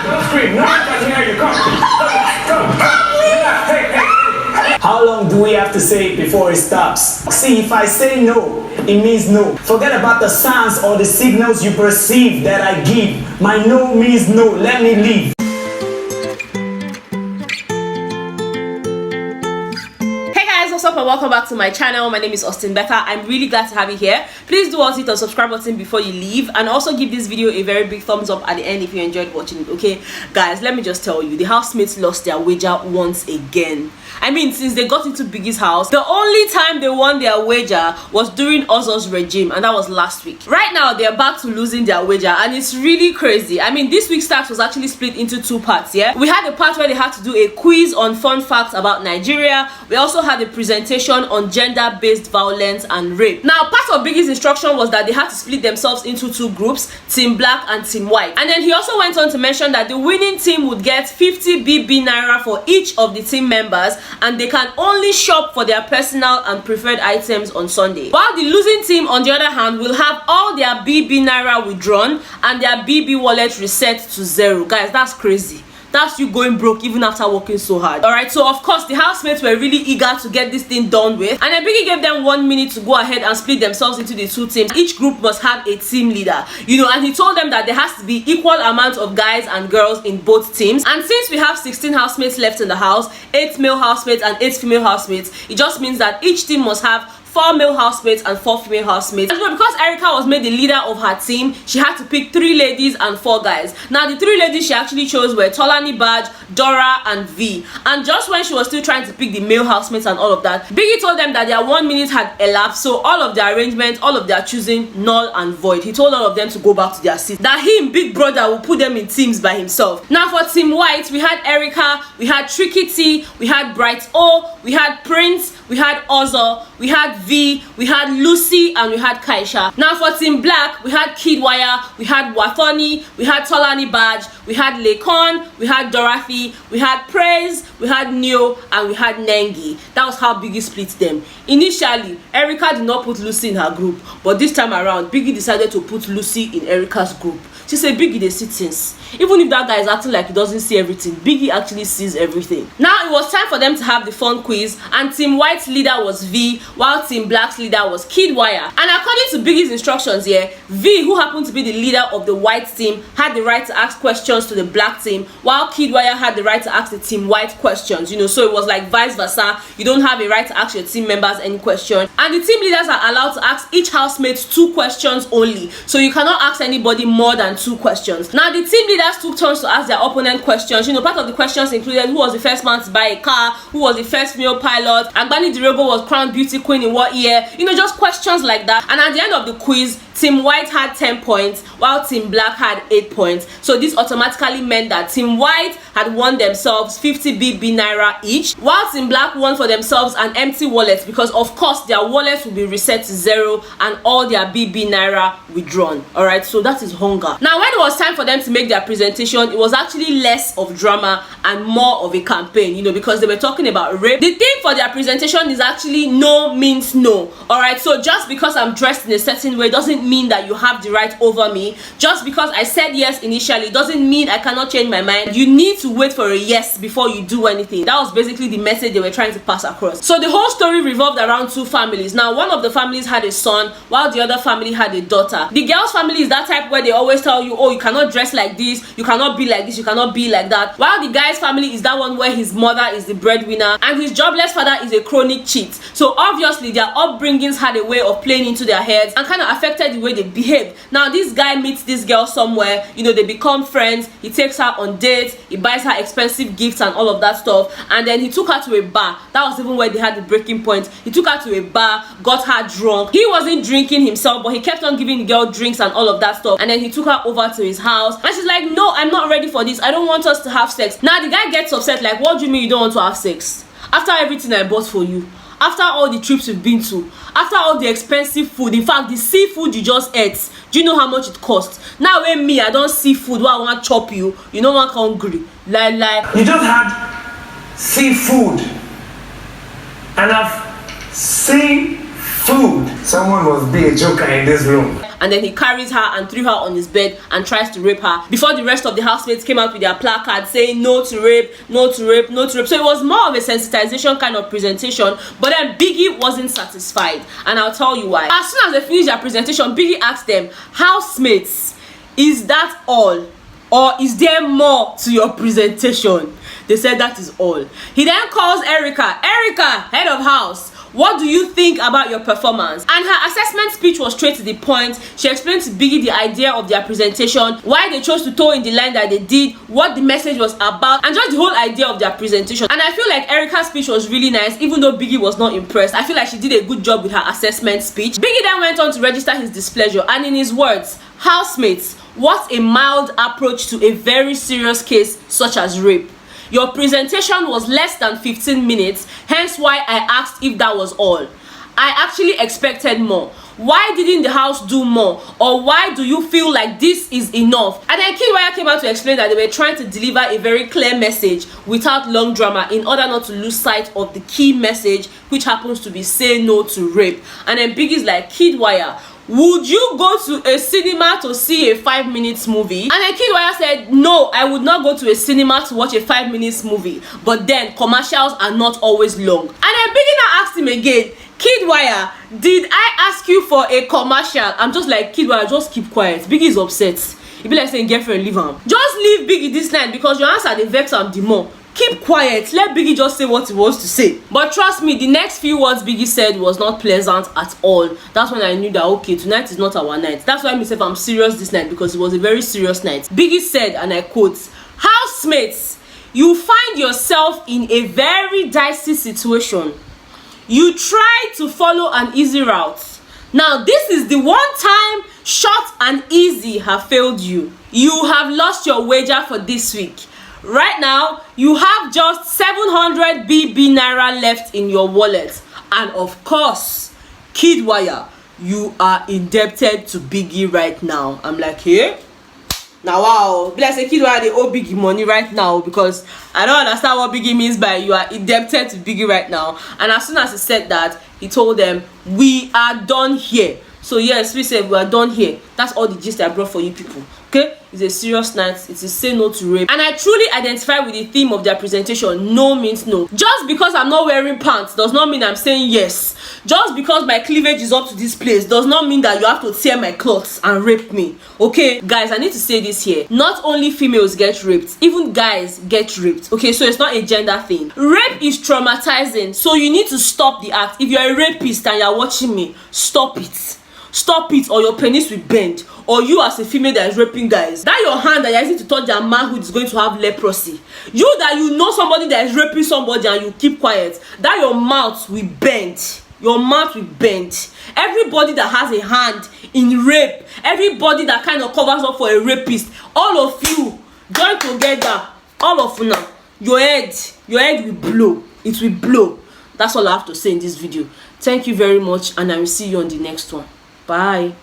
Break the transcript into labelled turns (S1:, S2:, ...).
S1: Don't scream. No one can hear you. Come. Hey.
S2: How long do we have to say it before it stops? See, if I say no, it means no. Forget about the signs or the signals you perceive that I give. My no means no. Let me leave.
S3: What's up and welcome back to my channel. My name is Betha. I'm really glad to have you here. Please do also hit the subscribe button before you leave, and also give this video a very big thumbs up at the end if you enjoyed watching it. Okay guys, let me just tell you, the housemates lost their wager once again. I mean, since they got into Biggie's house, the only time they won their wager was during Ozo's regime, and that was last week. Right now they're back to losing their wager, and it's really crazy. I mean, this week's task was actually split into two parts. Yeah, we had the part where they had to do a quiz on fun facts about Nigeria. We also had a presentation on gender-based violence and rape. Now, part of Biggie's instruction was that they had to split themselves into two groups, Team Black and Team White. And then he also went on to mention that the winning team would get 50 Naira for each of the team members, and they can only shop for their personal and preferred items on Sunday. While the losing team, on the other hand, will have all their Naira withdrawn and their BB wallet reset to 0. Guys, that's crazy. That's you going broke even after working so hard. Alright, so of course the housemates were really eager to get this thing done with, and then Biggie gave them 1 minute to go ahead and split themselves into the two teams. Each group must have a team leader, you know, and he told them that there has to be equal amount of guys and girls in both teams. And since we have 16 housemates left in the house, 8 male housemates and 8 female housemates, it just means that each team must have 4 male housemates and 4 female housemates. And because Erica was made the leader of her team, she had to pick 3 ladies and 4 guys. Now the 3 ladies she actually chose were Tolani Badge, Dora and V. And just when she was still trying to pick the male housemates and all of that, Biggie told them that their 1 minute had elapsed, so all of their arrangements, all of their choosing, null and void. He told all of them to go back to their seats, that him, Big Brother, will put them in teams by himself. Now for Team White, we had Erica, we had Tricky T, we had Bright O, we had Prince, we had Ozo, we had V, we had Lucy, and we had Kaisha. Now for Team Black, we had Kid Wire, we had Wathoni, we had Tolani Badge, we had Lekon, we had Dorothy, we had Praise, we had Neo, and we had Nengi. That was how Biggie split them. Initially, Erica did not put Lucy in her group, but this time around, Biggie decided to put Lucy in Erica's group. She said, Biggie, they see things. Even if that guy is acting like he doesn't see everything, Biggie actually sees everything. Now it was time for them to have the fun quiz, and Team White's leader was V, while Team Black's leader was Kid Wire. And according to Biggie's instructions here, V, who happened to be the leader of the White team, had the right to ask questions to the Black team, while Kid Wire had the right to ask the Team White questions, you know, so it was like vice versa. You don't have a right to ask your team members any question, and the team leaders are allowed to ask each housemate 2 questions only, so you cannot ask anybody more than 2 questions. Now the team leaders took turns to ask their opponent questions. You know, part of the questions included who was the first man to buy a car, who was the first female pilot, Agbani Dirego was crowned beauty queen in what year, you know, just questions like that. And at the end of the quiz, Team White had 10 points while Team Black had 8 points. So this automatically meant that Team White had won themselves 50 Naira each, while Team Black won for themselves an empty wallet, because of course their wallets will be reset to 0 and all their Naira withdrawn. Alright, so that is hunger. Now when it was time for them to make their presentation, it was actually less of drama and more of a campaign, you know, because they were talking about rape. The theme for their presentation is actually no means no. Alright, so just because I'm dressed in a certain way doesn't mean that you have the right over me. Just because I said yes initially doesn't mean I cannot change my mind. You need to wait for a yes before you do anything. That was basically the message they were trying to pass across. So the whole story revolved around 2 families. Now one of the families had a son while the other family had a daughter. The girl's family is that type where they always tell you, oh, you cannot dress like this, you cannot be like this, you cannot be like that, while the guy's family is that one where his mother is the breadwinner and his jobless father is a chronic cheat. So obviously their upbringings had a way of playing into their heads and kind of affected the way they behaved. Now this guy meets this girl somewhere, you know, they become friends, he takes her on dates, he buys her expensive gifts and all of that stuff, and then he took her to a bar. That was even where they had the breaking point. He took her to a bar, got her drunk. He wasn't drinking himself, but he kept on giving the girl drinks and all of that stuff, and then he took her over to his house, and she's like, no, I'm not ready for this, I don't want us to have sex. Now the guy gets upset, like, what do you mean you don't want to have sex? After everything I bought for you, after all the trips we've been to, after all the expensive food, in fact the seafood you just ate, do you know how much it costs? Now when me, I don't see food where I want to chop you, you know I'm hungry. Like
S1: you just had seafood, and I've seen food. Someone must be a joker in this room.
S3: and then he carries her and threw her on his bed and tries to rape her before the rest of the housemates came out with their placard saying no to rape, no to rape, no to rape. So it was more of a sensitization kind of presentation, but then Biggie wasn't satisfied, and I'll tell you why. As soon as they finished their presentation, Biggie asked them, housemates, is that all, or is there more to your presentation? They said that is all. He then calls Erica, head of house, what do you think about your performance? And her assessment speech was straight to the point. She explained to Biggie the idea of their presentation, why they chose to toe in the line that they did, what the message was about, and just the whole idea of their presentation. And I feel like Erica's speech was really nice, even though Biggie was not impressed. I feel like she did a good job with her assessment speech. Biggie then went on to register his displeasure, and in his words, housemates, what a mild approach to a very serious case such as rape. Your presentation was less than 15 minutes, hence why I asked if that was all. I actually expected more. Why didn't the house do more? Or why do you feel like this is enough? And then Kidwaya came out to explain that they were trying to deliver a very clear message without long drama in order not to lose sight of the key message, which happens to be say no to rape. And then Biggie's like, Kidwaya, would you go to a cinema to see a 5-minute movie? And then Kidwaya said, no, I would not go to a cinema to watch a 5-minute movie. But then commercials are not always long. And then Biggie now asked him again, Kidwaya, did I ask you for a commercial? I'm just like, Kidwaya, just keep quiet. Biggie is upset. He be like saying, girlfriend, leave him. Just leave Biggie this night because your answer the vex am the more. Keep quiet, let Biggie just say what he wants to say. But trust me, the next few words Biggie said was not pleasant at all. That's when I knew that, okay, tonight is not our night. That's why myself I'm serious this night, because it was a very serious night. Biggie said, and I quote, housemates, you find yourself in a very dicey situation. You try to follow an easy route. Now this is the one time short and easy have failed you. You have lost your wager for this week. Right now, you have just 700 Bbnaija left in your wallet. And of course, Kidwaya, you are indebted to Biggie right now. I'm like, hey? Now, wow. Be like, say, Kidwaya, they owe Biggie money right now, because I don't understand what Biggie means by you are indebted to Biggie right now. And as soon as he said that, he told them, we are done here. So yes, we said we are done here. That's all the gist I brought for you people. Okay, it's a serious night. It is say no to rape, and I truly identify with the theme of their presentation. No means no. Just because I'm not wearing pants does not mean I'm saying yes. Just because my cleavage is up to this place does not mean that you have to tear my clothes and rape me. Okay, guys, I need to say this here. Not only females get raped, even guys get raped. Okay, so it's not a gender thing. Rape is traumatizing, so you need to stop the act. If you're a rapist and you're watching me, stop it. Stop it, or your penis will bend. Or you as a female that is raping guys, that your hand that you're using to touch their manhood is going to have leprosy. You that you know somebody that is raping somebody and you keep quiet, that your mouth will bend. Your mouth will bend. Everybody that has a hand in rape, everybody that kind of covers up for a rapist, all of you join together, all of you now, your head will blow. It will blow. That's all I have to say in this video. Thank you very much, and I will see you on the next one. Bye.